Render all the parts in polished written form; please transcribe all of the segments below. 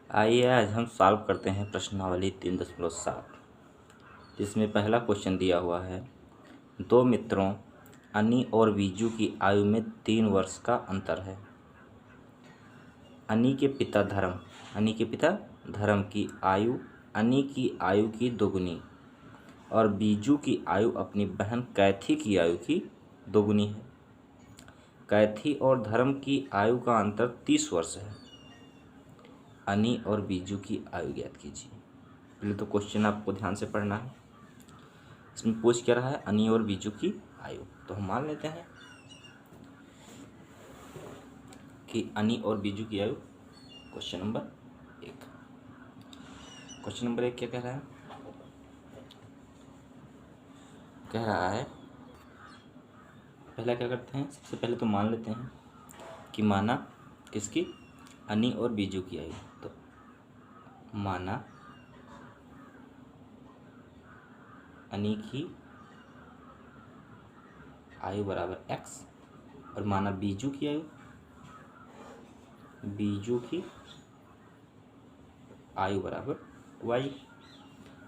आइए आज हम सॉल्व करते हैं प्रश्नावली 3.7, जिसमें पहला क्वेश्चन दिया हुआ है। दो मित्रों अनी और बीजू की आयु में 3 वर्ष का अंतर है। अनी के पिता धर्म की आयु अनी की आयु की दोगुनी और बीजू की आयु अपनी बहन कैथी की आयु की दोगुनी है। कैथी और धर्म की आयु का अंतर 30 वर्ष है। अनी और बीजू की आयु ज्ञात कीजिए। पहले तो क्वेश्चन आपको ध्यान से पढ़ना है। इसमें पूछ क्या रहा है? अनी और बीजू की आयु। तो हम मान लेते हैं कि अनी और बीजू की आयु क्वेश्चन नंबर 1। क्वेश्चन नंबर 1 क्या कह रहा है? कह रहा है पहला क्या करते हैं, सबसे पहले तो मान लेते हैं कि माना किसकी? अनी और बीजू की आयु। तो माना अनी की आयु बराबर x और माना बीजू की आयु बराबर y।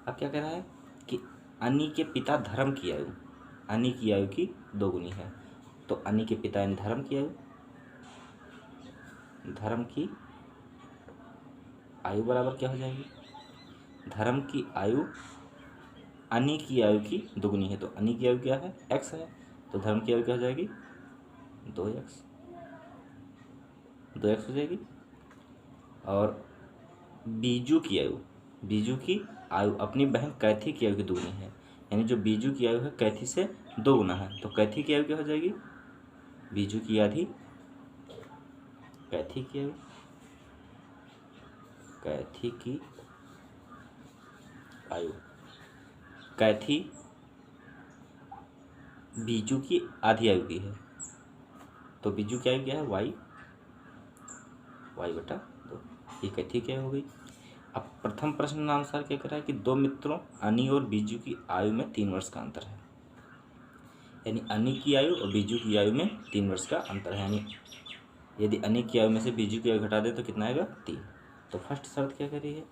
अब क्या कह रहा है कि अनी के पिता धर्म की आयु अनी की आयु की दोगुनी है। तो अनी के पिता यानी धर्म की आयु बराबर क्या हो जाएगी? धर्म की आयु अनी की आयु की दोगुनी है। तो अनी की आयु क्या है? x है। तो धर्म की आयु क्या हो जाएगी? 2x हो जाएगी। और बीजू की आयु अपनी बहन कैथी की आयु की दोगुनी है, यानी जो बीजू की आयु है कैथी से 2 गुना है। तो कैथी की आयु क्या हो जाएगी? बीजू की आधी कैथी की आयु कैथी बीजू की आधी आयु की है। तो बीजू की आयु क्या है? y बटा 2। ये कैथी की आयु हो गई। अब प्रथम प्रश्न अनुसार क्या कह रहा है कि दो मित्रों अनी और बीजू की आयु में 3 वर्ष का अंतर है, यानी अनी की आयु और बीजू की आयु में 3 वर्ष का अंतर है। यानी यदि अनी की आयु में से बीजू की आयु घटा दे तो कितना आएगा? 3। तो फर्स्ट शर्त क्या कर रही है?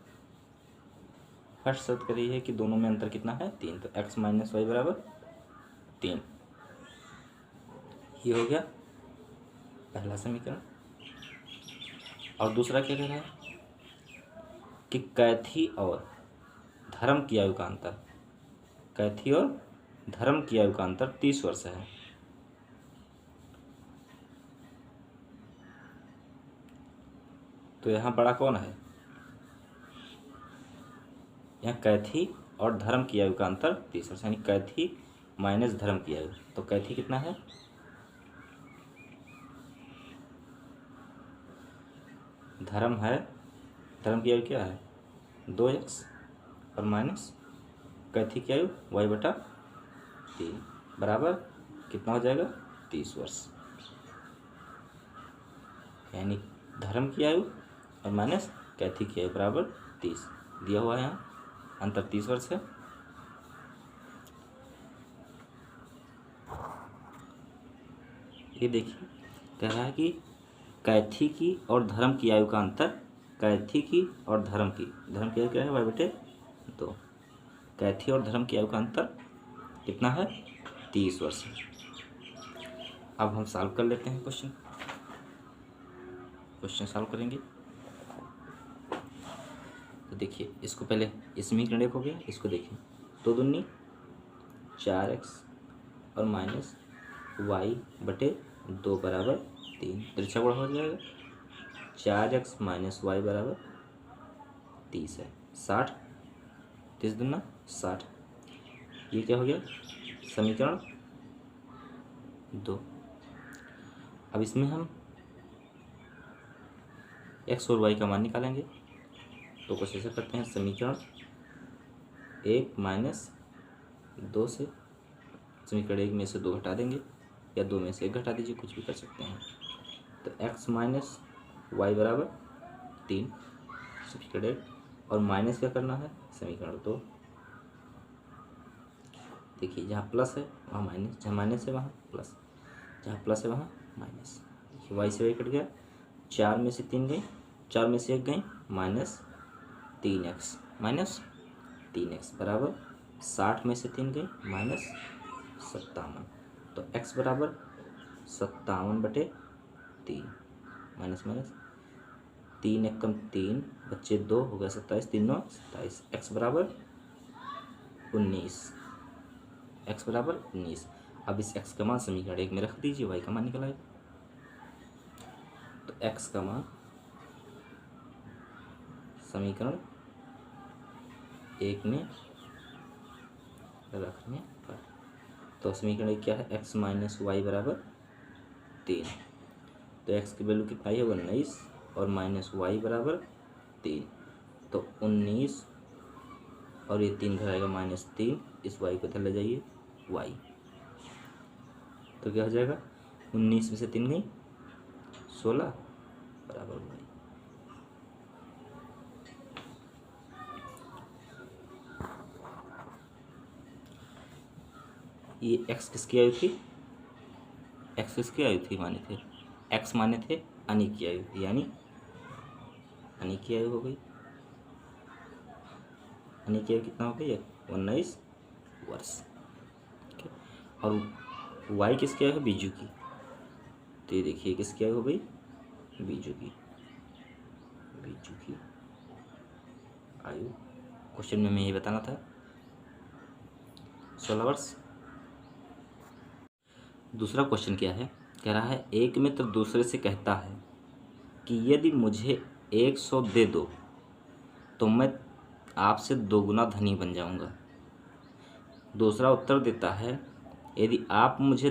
फर्स्ट शर्त कर रही है कि दोनों में अंतर कितना है? 3। तो x माइनस वाई बराबर 3। ये हो गया पहला समीकरण। और दूसरा क्या कह रहा है कि कैथी और धर्म की आयु का अंतर 30 वर्ष है। तो यहाँ बड़ा कौन है? यहाँ कैथी और धर्म की आयु का अंतर 30 वर्ष, यानी कैथी माइनस धर्म की आयु। तो कैथी कितना है? धर्म की आयु क्या है? 2x और माइनस कैथी की आयु y बटा 3 बराबर कितना हो जाएगा? 30 वर्ष। यानी धर्म की आयु और माइनस कैथी की आयु बराबर 30 दिया हुआ है। यहाँ अंतर 30 वर्ष है। ये देखिए कह रहा है कि कैथी की और धर्म की आयु का अंतर, कैथी की और धर्म की आयु क्या है? y बटे 2। कैथी और धर्म की आयु का अंतर कितना है? 30 वर्ष। अब हम सॉल्व कर लेते हैं क्वेश्चन सॉल्व करेंगे। तो देखिए इसको पहले समीकरण 1 हो गया, इसको देखिए 2 दूनी 4x और माइनस y बटे 2 बराबर 3। तिरछा गुणा हो जाएगा। 4x माइनस वाई बराबर 30 है। 60 30 दूना 60। ये क्या हो गया? समीकरण 2। अब इसमें हम x और y का मान निकालेंगे। तो कुछ ऐसा करते हैं, समीकरण 1 माइनस 2 से समीकरण 1 में से 2 घटा देंगे, या 2 में से 1 घटा दीजिए, कुछ भी कर सकते हैं। तो x माइनस वाई बराबर 3 समीकरण 1, और माइनस क्या करना है? समीकरण 2। देखिए जहाँ प्लस है वहाँ माइनस, जहाँ माइनस है वहाँ प्लस, जहाँ प्लस है वहाँ माइनस। देखिए y से y कट गया, 4 में से 3 गई 4 में से 1 गए -3x बराबर 60 में से 3 गए -57। तो x बराबर 57/3 माइनस 3 एकम 3 बच्चे 2 हो गया 27, 3 9 27। x बराबर 19। अब इस x का मान समीकरण 1 में रख दीजिए, y का मान निकल आएगा। तो x का मान समीकरण 1 में रखने पर, तो समीकरण 1 क्या है, x माइनस वाई बराबर 3। तो x की वैल्यू कितना है 19 और माइनस वाई बराबर 3। तो 19 और ये 3 घर आएगा -3, इस y को इधर ले जाइए y। तो क्या हो जाएगा 19 में से 3 गई 16 बराबर y। ये x किसकी आयु थी, x किसकी आयु थी माने थे, x माने थे अनी की आयु, यानी अनी की आयु हो गई। अनी की आयु कितना हो गई है 19 वर्ष। और y किसकी आयु है बीजू की। तो ये देखिए किसकी आयु हो गई बीजू की आयु। क्वेश्चन में यही बताना था 16 वर्ष। दूसरा क्वेश्चन क्या है, कह रहा है एक मित्र दूसरे से कहता है कि यदि मुझे 100 दे दो तो मैं आपसे 2 गुना धनी बन जाऊंगा। दूसरा उत्तर देता है यदि आप मुझे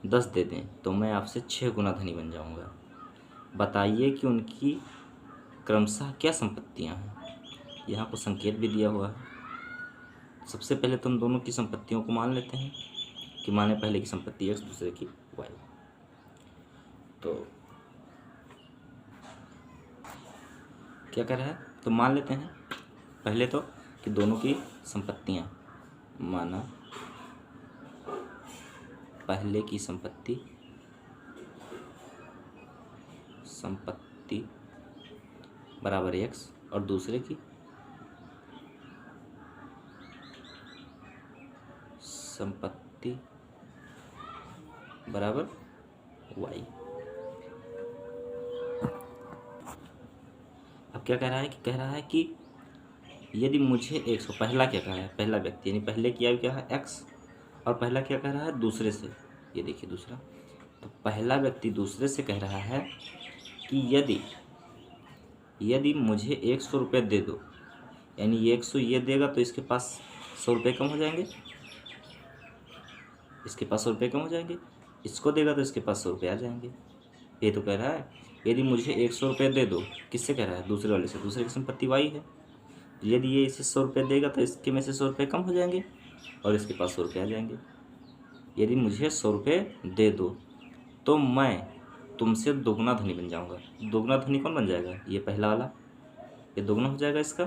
10 दे दें तो मैं आपसे 6 गुना धनी बन जाऊंगा। बताइए कि उनकी क्रमशः क्या संपत्तियां हैं। यहाँ पर संकेत भी दिया हुआ है। सबसे पहले तो हम दोनों की संपत्तियों को मान लेते हैं कि माने पहले की संपत्ति x दूसरे की y। तो क्या कर रहा है, तो मान लेते हैं पहले तो कि दोनों की संपत्तियां, माना पहले की संपत्ति बराबर x और दूसरे की संपत्ति बराबर y। अब क्या कह रहा है कि यदि मुझे 100, पहला क्या कह रहा है, पहला व्यक्ति यानी पहले की आयु क्या है x, और पहला क्या कह रहा है दूसरे से। ये देखिए दूसरा, तो पहला व्यक्ति दूसरे से कह रहा है कि यदि मुझे 100 रुपये दे दो, यानी ये 100 ये देगा तो इसके पास 100 रुपये कम हो जाएंगे, इसके पास 100 रुपये कम हो जाएंगे, इसको देगा तो इसके पास 100 रुपये आ जाएंगे। ये तो कह रहा है यदि मुझे 100 रुपये दे दो, किससे कह रहा है, दूसरे वाले से, दूसरे की संपत्ति y है। यदि ये इसे 100 रुपये देगा तो इसके में से 100 रुपये कम हो जाएंगे और इसके पास 100 रुपये आ जाएंगे। यदि मुझे 100 रुपये दे दो तो मैं तुमसे 2 गुना धनी बन जाऊंगा। 2 गुना धनी कौन बन जाएगा, ये पहला वाला, ये 2 गुना हो जाएगा इसका,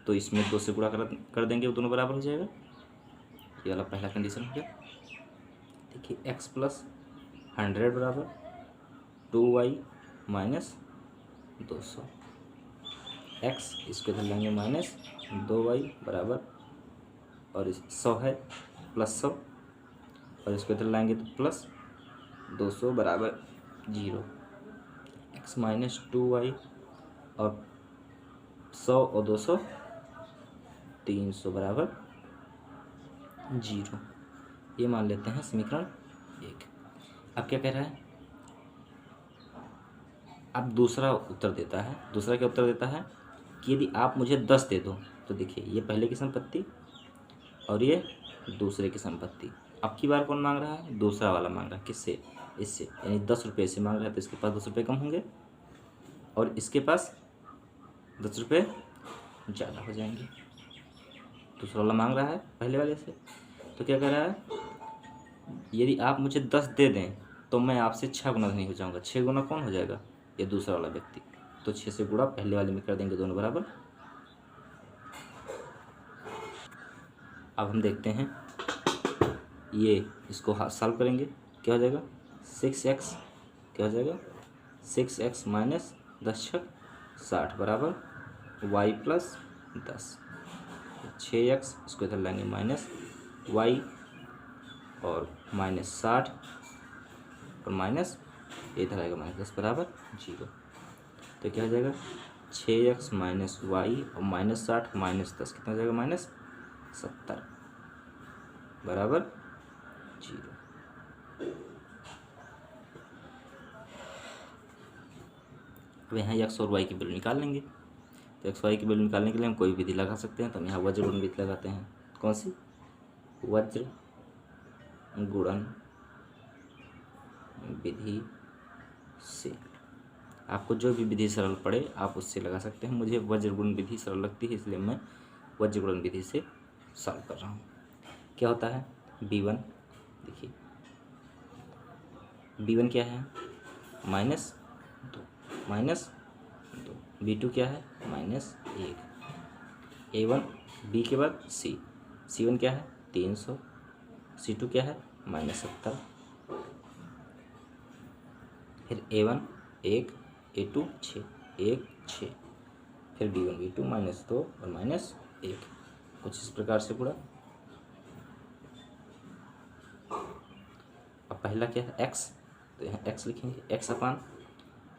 तो इसमें 2 से गुणा कर देंगे, वो दोनों बराबर हो जाएगा। ये वाला पहला कंडीशन हो गया। देखिए x + 100 बराबर 2y - 200। x इसको इधर लेंगे -2y बराबर, और 100 है +100, और इसको इधर लाएंगे तो +200 बराबर 0। x - 2y और 100 और 200 300 बराबर 0। ये मान लेते हैं समीकरण 1। अब क्या कह रहा है, अब दूसरा उत्तर देता है। दूसरा क्या उत्तर देता है कि यदि आप मुझे 10 दे दो, तो देखिए ये पहले की संपत्ति और ये दूसरे की संपत्ति। अब की बार कौन मांग रहा है, दूसरा वाला मांग रहा है, किससे, इससे, यानी 10 रुपये से मांग रहा है तो इसके पास 10 रुपये कम होंगे और इसके पास 10 रुपये ज़्यादा हो जाएंगे। दूसरा वाला मांग रहा है पहले वाले से, तो क्या कह रहा है, यदि आप मुझे 10 दे दें तो मैं आपसे 6 गुना धनी हो जाऊंगा। 6 गुना कौन हो जाएगा, ये दूसरा वाला व्यक्ति, तो 6 से गुणा पहले वाले में कर देंगे, दोनों बराबर। अब हम देखते हैं, ये इसको सॉल्व करेंगे, क्या हो जाएगा 6x, क्या हो जाएगा 6x माइनस 10×60 बराबर y प्लस 10। 6x इसको इधर लाएंगे माइनस y और माइनस 60 और माइनस इधर आएगा -10 बराबर 0। तो क्या हो जाएगा 6x माइनस वाई और माइनस 60 माइनस 10 कितना हो जाएगा -70 बराबर 0। अब यहाँ x और y की वैल्यू निकाल लेंगे। तो x y की वैल्यू निकालने के लिए हम कोई विधि लगा सकते हैं। तो हम यहाँ वज्र गुणन विधि लगाते हैं। कौन सी? वज्र गुणन विधि से। आपको जो भी विधि सरल पड़े आप उससे लगा सकते हैं। मुझे वज्र गुणन विधि सरल लगती है इसलिए मैं वज्र गुणन विधि से सॉल्व कर रहा हूँ। क्या होता है b1, देखिए b1 क्या है -2 b2 क्या है -1 a1 b के बाद c1 क्या है 300 c2 क्या है -70 फिर a1 1 a2 6 1 6 फिर b1 b2 -2 और -1 कुछ इस प्रकार से पूरा। अब पहला क्या है x, तो यहाँ x लिखेंगे x अपान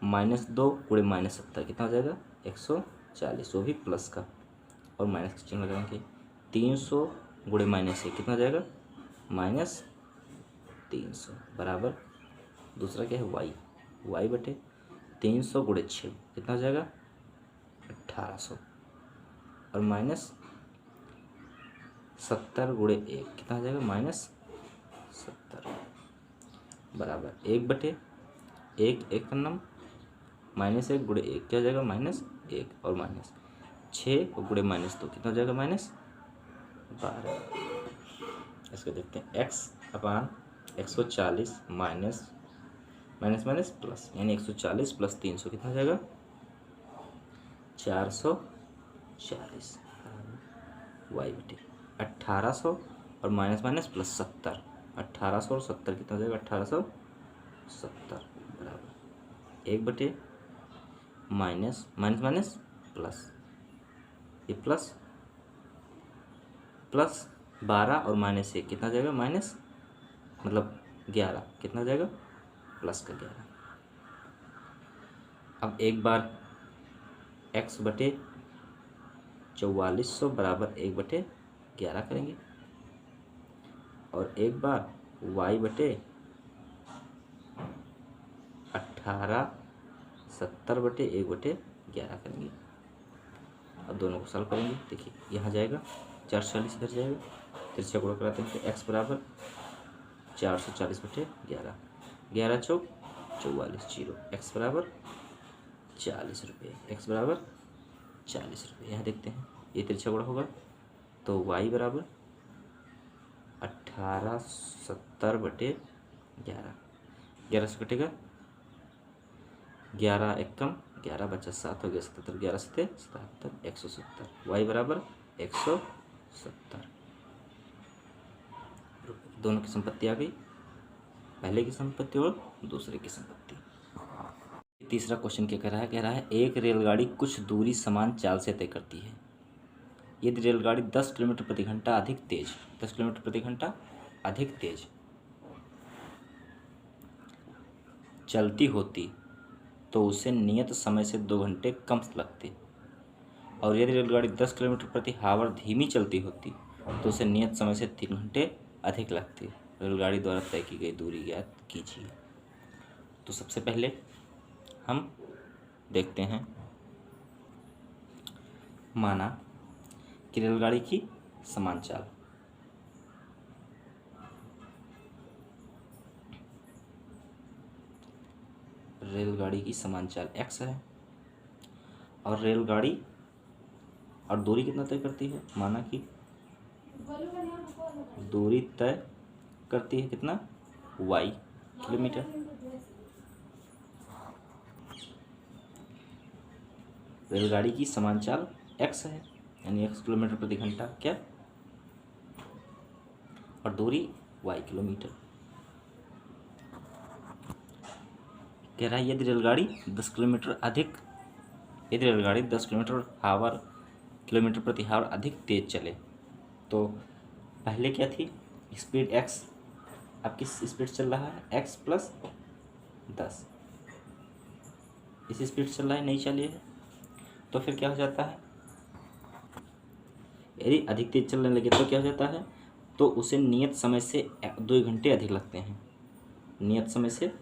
-2 गुणे -70 कितना हो जाएगा 140, वो भी प्लस का और माइनस का चिन्ह लगाएंगे। 300 गुणे -1 कितना हो जाएगा -300 बराबर दूसरा क्या है y बटे 300 गुणे 6 कितना हो जाएगा 1800 और -70 गुणे 1 कितना हो जाएगा -70 बराबर 1 बटे 1 का नाम -1 गुणे 1 क्या हो जाएगा -1 और -6 गुणे -2 कितना हो जाएगा -12। इसको देखते हैं x अपान 140 माइनस प्लस यानी 140 प्लस 300 कितना हो जाएगा 440 y बटे 1800 और माइनस प्लस 70 1800 और 70 कितना हो जाएगा 1870 बराबर 1 बटे माइनस प्लस ये प्लस 12 और -1 कितना हो जाएगा मतलब 11 कितना हो जाएगा प्लस का 11। अब एक बार x बटे 4400 बराबर 1 बटे 11 करेंगे और एक बार y बटे 1870 बटे 1 बटे 11 करेंगे। अब दोनों को सॉल्व करेंगे। देखिए यहाँ जाएगा 440 इधर जाएगा, तिरछा गुणा कराते हैं तो x बराबर 440 बटे 11, 11 चौक 44 0, x बराबर 40 रुपये, x बराबर 40 रुपये। यहाँ देखते हैं ये तिरछा गुणा होगा तो y बराबर 1870 बटे 11, 11 से कटेगा 11 एकम 11 बचा 7 हो गया 77, 11 से 77 170, y बराबर 170 दोनों की संपत्ति आ गई, पहले की संपत्ति और दूसरे की संपत्ति। तीसरा क्वेश्चन क्या कह रहा है एक रेलगाड़ी कुछ दूरी समान चाल से तय करती है। यदि रेलगाड़ी 10 किलोमीटर प्रति घंटा अधिक तेज चलती होती तो उसे नियत समय से 2 घंटे कम लगते, और यदि रेलगाड़ी 10 किलोमीटर प्रति आवर धीमी चलती होती तो उसे नियत समय से 3 घंटे अधिक लगते। रेलगाड़ी द्वारा तय की गई दूरी ज्ञात कीजिए। तो सबसे पहले हम देखते हैं, माना कि रेलगाड़ी की समान चाल, x है और रेलगाड़ी और दूरी कितना तय करती है, माना कि दूरी तय करती है कितना y किलोमीटर। रेलगाड़ी की समान चाल x है यानी x किलोमीटर प्रति घंटा क्या और दूरी y किलोमीटर। कह रहा है यदि रेलगाड़ी 10 किलोमीटर अधिक, यदि रेलगाड़ी 10 किलोमीटर प्रति हावर अधिक तेज चले तो पहले क्या थी स्पीड एक्स, अब किस स्पीड चल रहा है एक्स प्लस 10, इस स्पीड चल रहा है, नहीं चलिए है, तो फिर क्या हो जाता है यदि अधिक तेज चलने लगे तो क्या हो जाता है, तो उसे नियत समय से 2 घंटे अधिक लगते हैं, नियत समय से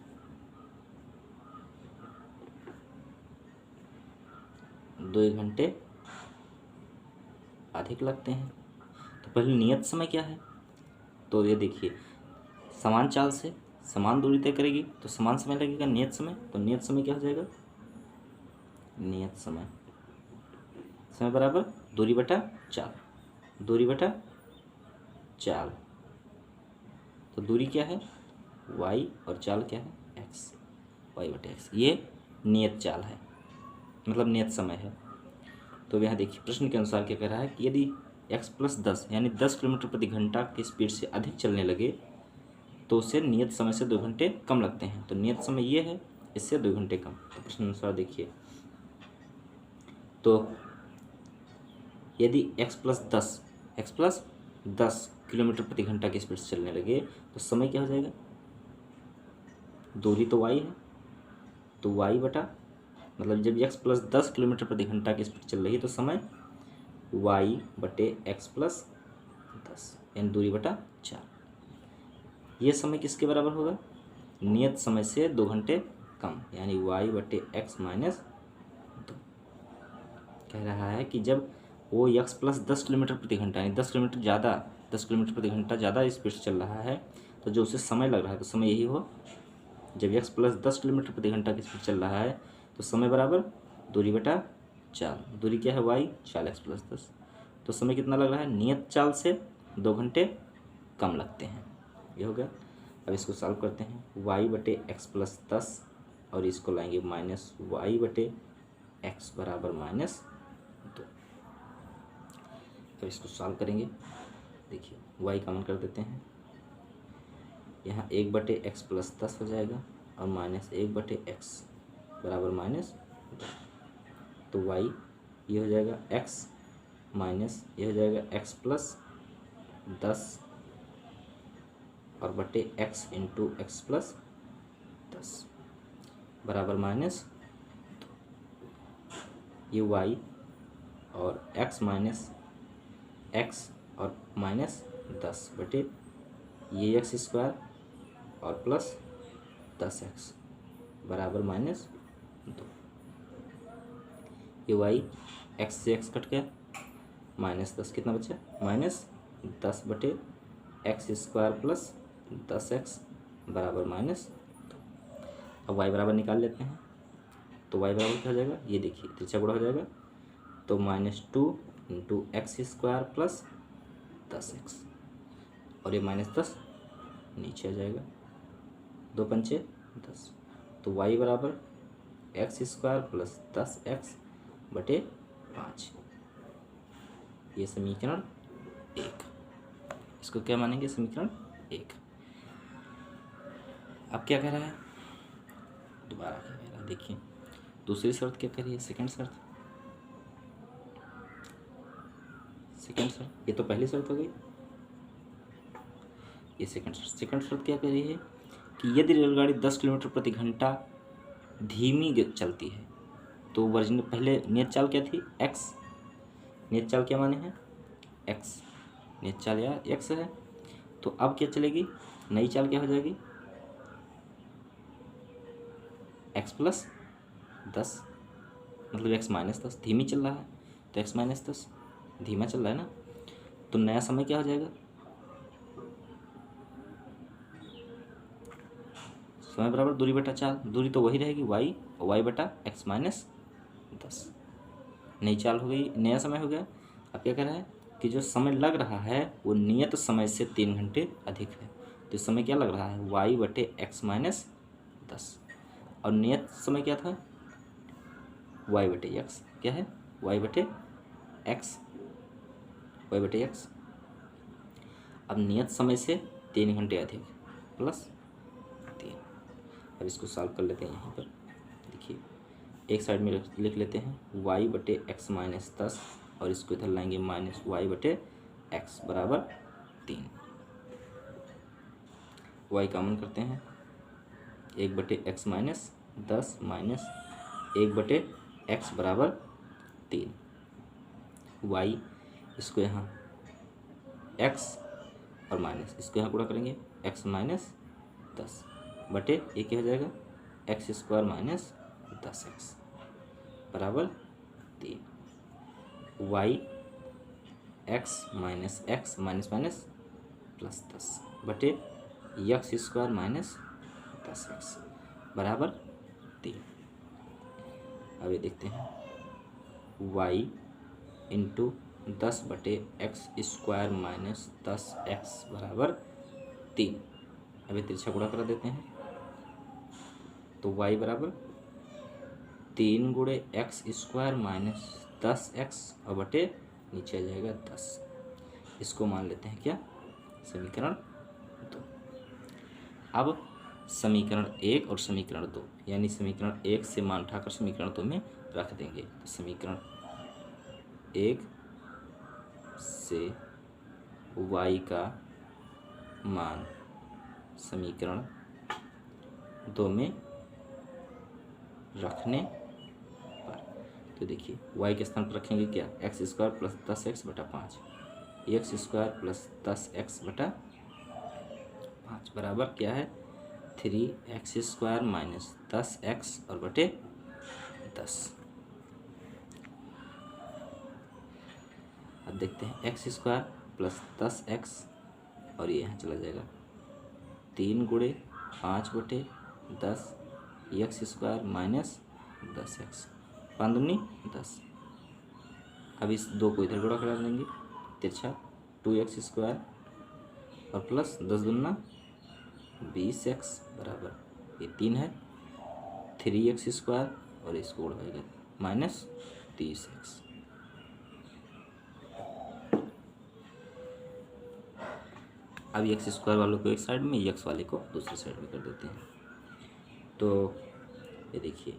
2 घंटे अधिक लगते हैं। तो पहले नियत समय क्या है, तो ये देखिए समान चाल से समान दूरी तय करेगी तो समान समय लगेगा नियत समय, तो नियत समय क्या हो जाएगा, नियत समय समय बराबर दूरी बटा चाल, दूरी बटा चाल, तो दूरी क्या है y और चाल क्या है x, y बटे x, ये नियत चाल है मतलब नियत समय है। तो यहाँ देखिए प्रश्न के अनुसार क्या कह रहा है कि यदि x प्लस 10 यानी 10 किलोमीटर प्रति घंटा की स्पीड से अधिक चलने लगे तो उसे नियत समय से 2 घंटे कम लगते हैं, तो नियत समय ये है, इससे 2 घंटे कम। तो प्रश्न अनुसार देखिए, तो यदि x प्लस 10 किलोमीटर प्रति घंटा की स्पीड से चलने लगे तो समय क्या हो जाएगा, दूरी तो y है तो y बटा, मतलब जब x प्लस 10 किलोमीटर प्रति घंटा की स्पीड चल रही है तो समय y बटे x प्लस 10 यानी दूरी बटा 4, ये समय किसके बराबर होगा, नियत समय से 2 घंटे कम यानी y बटे x माइनस 2। कह रहा है कि जब वो x प्लस 10 किलोमीटर प्रति घंटा यानी 10 किलोमीटर प्रति घंटा ज़्यादा स्पीड से चल रहा है तो जो उसे समय लग रहा है तो समय यही हो, जब x प्लस 10 किलोमीटर प्रति घंटा की स्पीड चल रहा है तो समय बराबर दूरी बटा चाल, दूरी क्या है y, चाल x प्लस 10, तो समय कितना लग रहा है, नियत चाल से 2 घंटे कम लगते हैं, ये हो गया। अब इसको सॉल्व करते हैं, y बटे एक्स प्लस 10 और इसको लाएंगे माइनस वाई बटे एक्स बराबर माइनस 2। अब इसको सॉल्व करेंगे, देखिए y कॉमन कर देते हैं, यहाँ 1 बटे एक्स प्लस 10 हो जाएगा और माइनस 1 बटे एक्स बराबर माइनस 2, तो y ये हो जाएगा x माइनस ये हो जाएगा x प्लस 10 और बटे x इंटू एक्स प्लस 10 बराबर माइनस 2, ये y और x माइनस x और माइनस 10 बटे ये एक्स स्क्वायर और प्लस 10x बराबर माइनस 2, ये y x से x कट गया, माइनस 10 कितना बचा माइनस 10 बटे एक्स स्क्वायर प्लस 10x बराबर माइनस 2। अब y बराबर निकाल लेते हैं, तो y बराबर क्या हो जाएगा, ये देखिए त्रिज्या गुणा हो जाएगा तो -2 into x square plus 10x और ये -10 नीचे आ जाएगा, 2 पंचे 10, तो y बराबर एक्स स्क्वायर प्लस 10x बटे 5, ये समीकरण 1, इसको क्या मानेंगे समीकरण 1। अब क्या कह रहा है, दोबारा क्या कह रहा है, देखिए दूसरी शर्त क्या कह रही है, सेकंड शर्त, ये तो पहली शर्त हो गई, ये सेकंड शर्त क्या कह रही है कि यदि रेलगाड़ी 10 किलोमीटर प्रति घंटा धीमी चलती है तो वर्जन पहले नियत चाल क्या थी x, नियत चाल क्या माने हैं x, नियत चाल या x है, तो अब क्या चलेगी नई चाल क्या हो जाएगी x प्लस 10 मतलब x माइनस 10, धीमी चल रहा है तो x माइनस 10 धीमा चल रहा है ना, तो नया समय क्या हो जाएगा, समय बराबर दूरी बटा चाल, दूरी तो वही रहेगी y और y बटा x माइनस 10, नई चाल हो गई, नया समय हो गया। अब क्या कह रहा है कि जो समय लग रहा है वो नियत समय से 3 घंटे अधिक है, तो इस समय क्या लग रहा है y बटे एक्स माइनस 10 और नियत समय क्या था y बटे एक्स, क्या है y बटे एक्स, y बटे एक्स, अब नियत समय से 3 घंटे अधिक प्लस 3, अब इसको सॉल्व कर लेते हैं यहाँ पर। देखिए एक साइड में लिख लेते हैं वाई बटे एक्स माइनस 10 और इसको इधर लाएंगे माइनस वाई बटे एक्स बराबर 3। वाई कॉमन करते हैं, 1 बटे एक्स माइनस 10 माइनस 1 बटे एक्स बराबर 3। वाई इसको यहाँ एक्स और माइनस इसको यहाँ गुणा करेंगे एक्स माइनस 10 बटे ये क्या हो जाएगा एक्स स्क्वायर माइनस 10x बराबर 3। Y x minus minus plus 10 बटे एक्स स्क्वायर माइनस 10x बराबर 3। अब ये देखते हैं y इंटू 10 बटे एक्स स्क्वायर माइनस 10x बराबर 3। अभी तिरछा गुणा करा देते हैं तो y बराबर 3 गुणे एक्स स्क्वायर माइनस 10x और बटे नीचे आ जाएगा 10। इसको मान लेते हैं क्या समीकरण 2। अब समीकरण 1 और समीकरण 2 यानी समीकरण 1 से मान उठाकर समीकरण 2 में रख देंगे। तो समीकरण 1 से y का मान समीकरण 2 में रखने पर, तो देखिए y के स्थान पर रखेंगे क्या एक्स स्क्वायर प्लस 10x बटा 5, एक्स स्क्वायर प्लस 10x बटा 5 बराबर क्या है 3x स्क्वायर माइनस 10x और बटे 10। अब देखते हैं एक्स स्क्वायर प्लस 10x और ये यहाँ चला जाएगा 3 गुणे 5 बटे 10 एक्स स्क्वायर माइनस 10x 5 दूनी 10। अब इस 2 को इधर गुणा करा देंगे तिरछा 2x स्क्वायर और प्लस 10 दूना 20x बराबर ये 3 है 3x स्क्वायर और इसको उड़ाएगा माइनस 30x। अब एक्स स्क्वायर वालों को एक साइड में एक्स वाले को दूसरी साइड में कर देते हैं। तो ये देखिए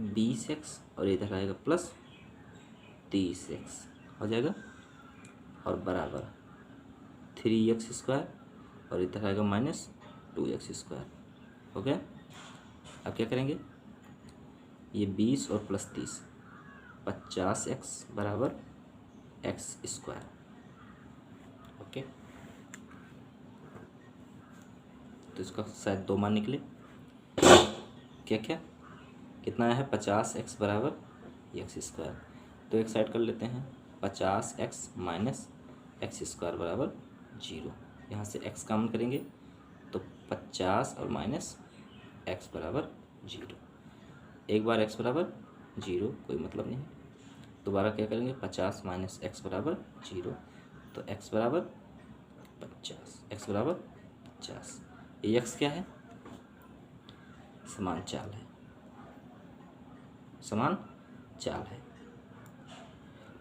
20x और इधर आएगा प्लस 30x हो जाएगा और बराबर 3x स्क्वायर और इधर आएगा माइनस 2x स्क्वायर हो गया। अब क्या करेंगे ये 20 और प्लस 30 50x बराबर एक्स स्क्वायर। ओके तो इसका शायद 2 मान निकले क्या क्या कितना है 50x बराबर एक्स स्क्वायर। तो एक साइड कर लेते हैं 50x माइनस एक्स स्क्वायर बराबर 0। यहाँ से x कॉमन करेंगे तो 50 और माइनस x बराबर 0। एक बार x बराबर 0 कोई मतलब नहीं, दोबारा क्या करेंगे 50 माइनस एक्स बराबर 0 तो x बराबर 50 x बराबर 50। ये x क्या है समान चाल है, समान चाल है।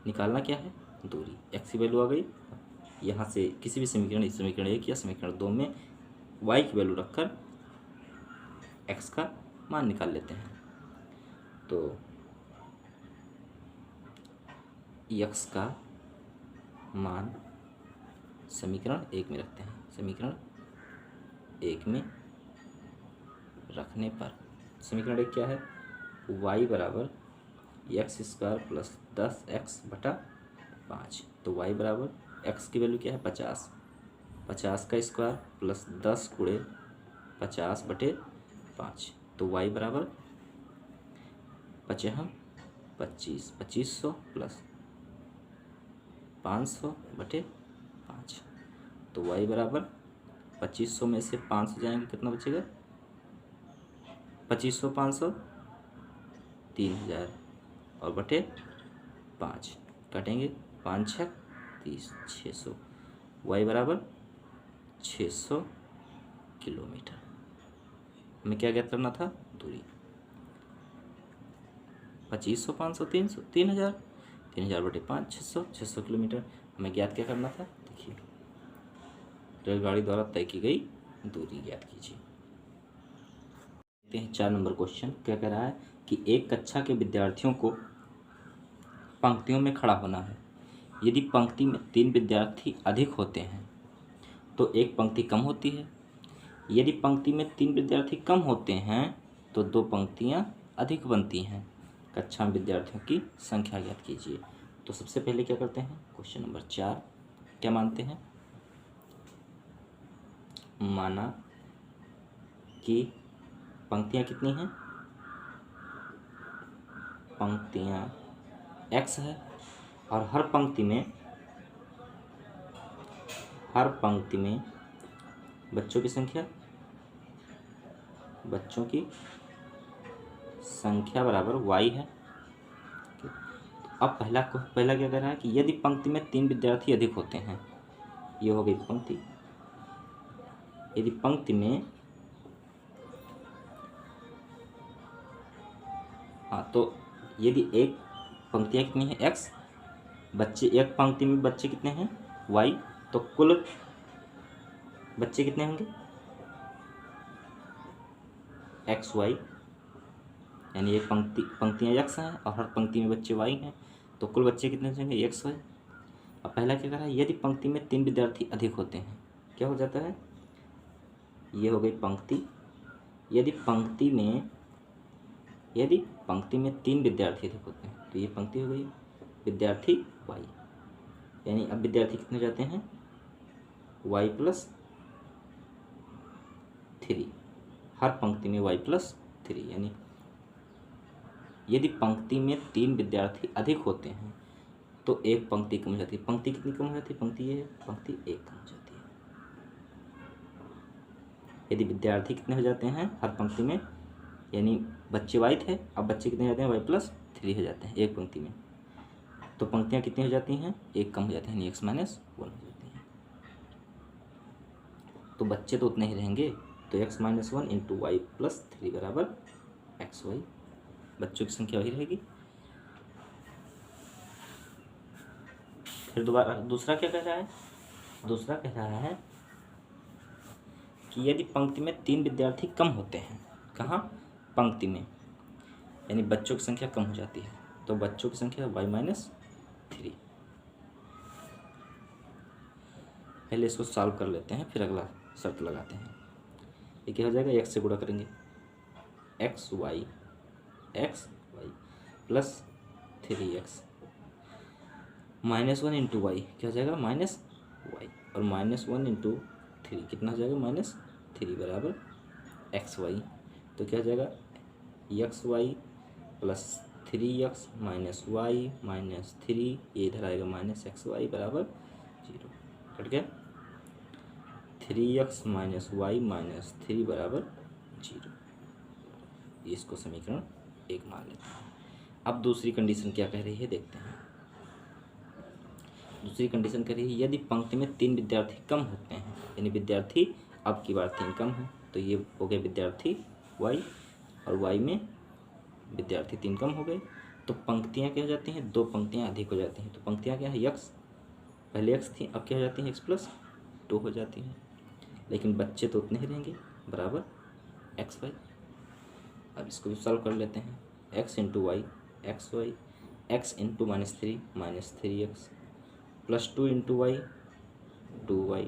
निकालना क्या है दूरी, x की वैल्यू आ गई। यहाँ से किसी भी समीकरण समीकरण 1 या समीकरण 2 में y की वैल्यू रखकर x का मान निकाल लेते हैं। तो x का मान समीकरण 1 में रखते हैं। समीकरण 1 में रखने पर समीकरण 1 क्या है y बराबर एक्स स्क्वायर प्लस 10x बटा 5। तो y बराबर x की वैल्यू क्या है 50, 50 का स्क्वायर प्लस 10 गुणे 50 बटे 5। तो y बराबर 25 2500 प्लस 500 बटे 5। तो y बराबर 2500 में से 500 जाएंगे कितना बचेगा 2500 500 3000 और बटे 5 काटेंगे 5 6 30 600। y बराबर 600 किलोमीटर। हमें क्या ज्ञात करना था दूरी 2500 500 300 3000 3000 बटे 5 600 किलोमीटर हमें ज्ञात क्या करना था। देखिए रेलगाड़ी द्वारा तय की गई दूरी ज्ञात कीजिए। देखते हैं 4 नंबर क्वेश्चन क्या कह रहा है कि एक कक्षा के विद्यार्थियों को पंक्तियों में खड़ा होना है। यदि पंक्ति में 3 विद्यार्थी अधिक होते हैं तो एक पंक्ति कम होती है। यदि पंक्ति में 3 विद्यार्थी कम होते हैं तो 2 पंक्तियां अधिक बनती हैं। कक्षा में विद्यार्थियों की संख्या ज्ञात कीजिए। तो सबसे पहले क्या करते हैं, क्वेश्चन नंबर 4 क्या मानते हैं, माना कि पंक्तियां कितनी हैं, पंक्तियां x है और हर पंक्ति में बच्चों की संख्या बराबर y है। अब पहला क्या कह रहा है कि यदि पंक्ति में 3 विद्यार्थी अधिक होते हैं, ये हो गई पंक्ति। यदि पंक्ति में तो यदि एक पंक्तियाँ कितनी है x, बच्चे एक पंक्ति में बच्चे कितने हैं y, तो कुल बच्चे कितने होंगे एक्स वाई, यानी एक पंक्तियाँ x हैं और हर पंक्ति में बच्चे y हैं, तो कुल बच्चे कितने होंगे एक्स वाई। अब पहला क्या कह रहा है, यदि पंक्ति में 3 विद्यार्थी अधिक होते हैं, क्या हो जाता है, ये हो गई पंक्ति। यदि पंक्ति में 3 विद्यार्थी अधिक होते हैं तो ये पंक्ति हो गई विद्यार्थी y, यानी अब विद्यार्थी कितने जाते हैं y+3, हर पंक्ति में y+3, यानी यदि पंक्ति में 3 विद्यार्थी अधिक होते हैं तो एक पंक्ति कम हो जाती है। पंक्ति कितनी कम हो जाती है, पंक्ति ये है, पंक्ति 1 कम हो जाती है। यदि विद्यार्थी कितने हो जाते हैं हर पंक्ति में, यानी बच्चे y थे, अब बच्चे कितने हो जाते हैं y+3 हो जाते हैं एक पंक्ति में, तो पंक्तियाँ कितनी हो जाती हैं, 1 कम हो जाती हैं, यानी x-1 हो जाती हैं। तो बच्चे तो उतने ही रहेंगे, तो x-1 × y+3 बराबर xy, बच्चों की संख्या वही रहेगी। फिर दोबारा दूसरा क्या कह रहा है, दूसरा कह रहा है कि यदि पंक्ति में 3 विद्यार्थी कम होते हैं, कहाँ, पंक्ति में, यानी बच्चों की संख्या कम हो जाती है, तो बच्चों की संख्या y-3। पहले इसको सॉल्व कर लेते हैं, फिर अगला शर्त लगाते हैं। ये क्या हो जाएगा, x से गुणा करेंगे, xy प्लस 3x -1 × y क्या हो जाएगा -y, और -1 × 3 कितना हो जाएगा -3 बराबर xy। तो क्या हो जाएगा xy प्लस 3x -y -3, ये इधर आएगा -xy बराबर 0, कट गया। 3x -y -3 बराबर 0, इसको समीकरण 1 मान लेते हैं। अब दूसरी कंडीशन क्या कह रही है, देखते हैं। दूसरी कंडीशन कह रही है यदि पंक्ति में 3 विद्यार्थी कम होते हैं, यानी विद्यार्थी अब की बार 3 कम है, तो ये हो गए विद्यार्थी y, और y में विद्यार्थी 3 कम हो गए, तो पंक्तियाँ क्या हो जाती हैं, 2 पंक्तियाँ अधिक हो जाती हैं। तो पंक्तियाँ क्या है, x, पहले x थी, अब क्या हो जाती हैं x+2 हो जाती हैं, लेकिन बच्चे तो उतने ही रहेंगे बराबर xy। अब इसको भी सॉल्व कर लेते हैं, x × y xy, x × -3 -3x, +2 × y 2y,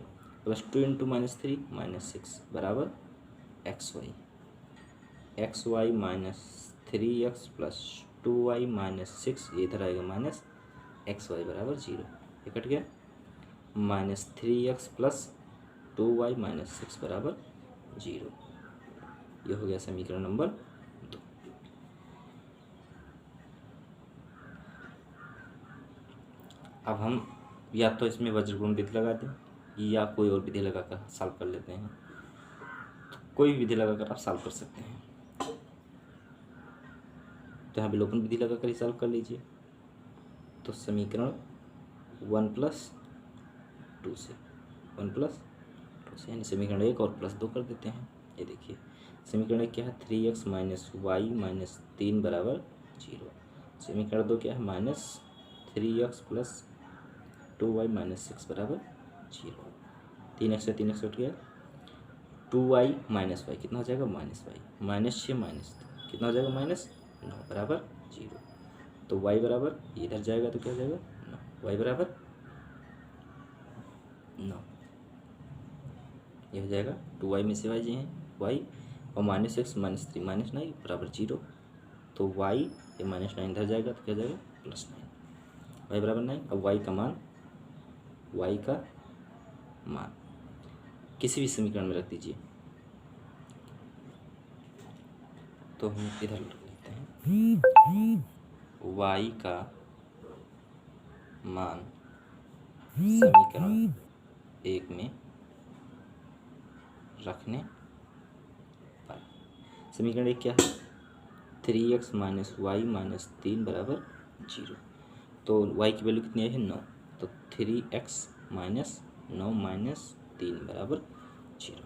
+2 × -3 -6 बराबर xy। xy -3x + 2y -6, ये इधर आएगा -xy बराबर 0, ये कट गया। -3x + 2y -6 बराबर 0, ये हो गया समीकरण नंबर 2। अब हम या तो इसमें वज्रगुण विधि लगा दें या कोई और विधि लगाकर सॉल्व कर लेते हैं। तो कोई भी विधि लगाकर आप सॉल्व कर सकते हैं, तो यहाँ विलोपन विधि लगाकर ही सॉल्व कर लीजिए। तो समीकरण 1+2 से यानी समीकरण 1 और +2 कर देते हैं। ये देखिए समीकरण 1 क्या है, 3x - y -3 बराबर 0। समीकरण 2 क्या है, -3x + 2y -6 बराबर 0। 3x से 3x उठ गया, 2y माइनस वाई कितना हो जाएगा माइनस वाई, -6 -2 कितना हो जाएगा -9 बराबर 0। तो y बराबर इधर जाएगा तो क्या हो जाएगा 9, y बराबर 9, ये हो जाएगा 2y में से y जी हैं y और -6 -3 -9 बराबर 0। तो y ये -9 इधर जाएगा तो क्या हो जाएगा +9, y बराबर 9। अब y का मान किसी भी समीकरण में रख दीजिए। तो हम इधर लिखते हैं y का मान समीकरण 1 में रखने पर, समीकरण 1 क्या है 3x - y - 3 बराबर 0। तो y की वैल्यू कितनी आई है 9, तो 3x - 9 - 3 बराबर 0।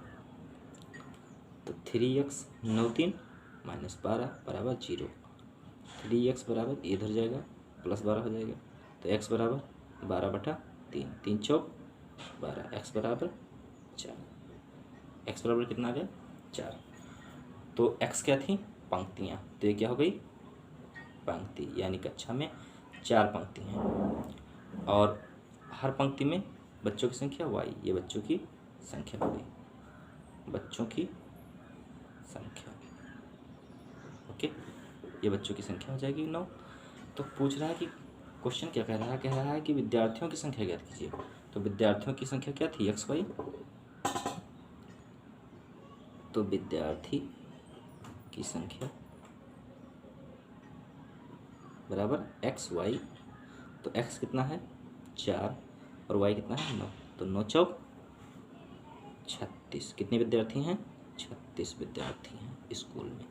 तो 3x 9 3 -12 बराबर 0। 3x बराबर इधर जाएगा +12 हो जाएगा, तो x बराबर 12/3, 3 चौक 12, x बराबर 4, x बराबर कितना आ गया 4। तो x क्या थी पंक्तियाँ, तो ये क्या हो गई पंक्ति, यानी कक्षा में 4 पंक्ति हैं और हर पंक्ति में बच्चों की संख्या y, ये बच्चों की संख्या हो गई, बच्चों की संख्या, ओके, ये बच्चों की संख्या हो जाएगी 9। तो पूछ रहा है कि क्वेश्चन क्या कह रहा है कि विद्यार्थियों की संख्या ज्ञात कीजिए। तो विद्यार्थियों की संख्या क्या थी x y, तो विद्यार्थी की संख्या बराबर x y, तो x कितना है 4 और y कितना है 9, तो 9 चौक 36। कितने विद्यार्थी हैं 36 विद्यार्थी हैं स्कूल में।